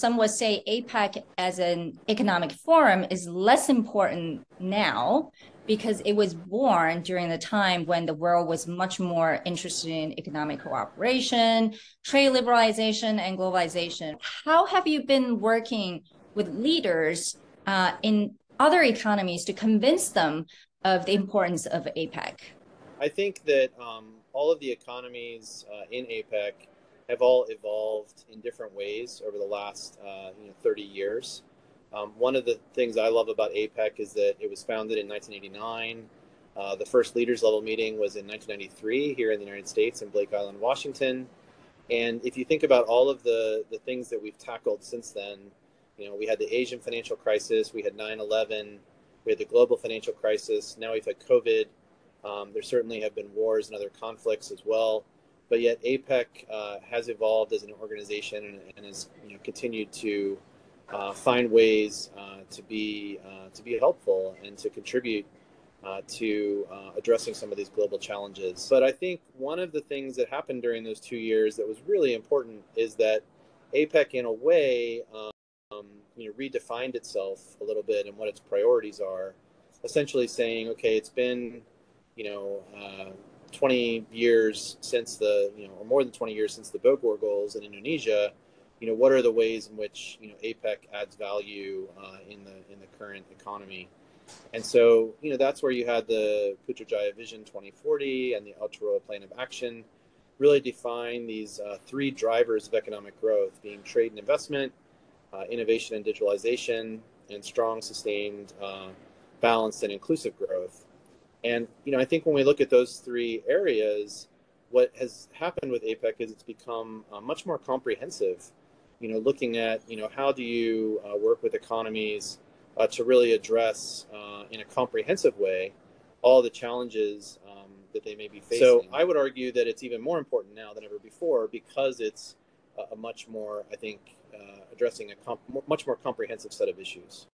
some would say APEC as an economic forum is less important now because it was born during the time when the world was much more interested in economic cooperation, trade liberalization, and globalization. How have you been working with leaders in other economies to convince them of the importance of APEC? I think that all of the economies in APEC have all evolved in different ways over the last 30 years. One of the things I love about APEC is that it was founded in 1989. The first leaders level meeting was in 1993 here in the United States in Blake Island, Washington. And if you think about all of the things that we've tackled since then, we had the Asian financial crisis, we had 9/11, we had the global financial crisis, now we've had COVID. There certainly have been wars and other conflicts as well, but yet APEC has evolved as an organization and has continued to find ways to be helpful and to contribute to addressing some of these global challenges. But I think one of the things that happened during those 2 years that was really important is that APEC, in a way, redefined itself a little bit and what its priorities are. Essentially saying, okay, it's been 20 years since or more than 20 years since the Bogor goals in Indonesia. What are the ways in which APEC adds value in the current economy? And so that's where you had the Putrajaya Vision 2040 and the Aotearoa Plan of Action really define these three drivers of economic growth, being trade and investment, innovation and digitalization, and strong, sustained, balanced, and inclusive growth. And I think when we look at those three areas, what has happened with APEC is it's become much more comprehensive. Looking at how do you work with economies to really address in a comprehensive way all the challenges that they may be facing. So I would argue that it's even more important now than ever before because it's a much more, I think, addressing a much more comprehensive set of issues.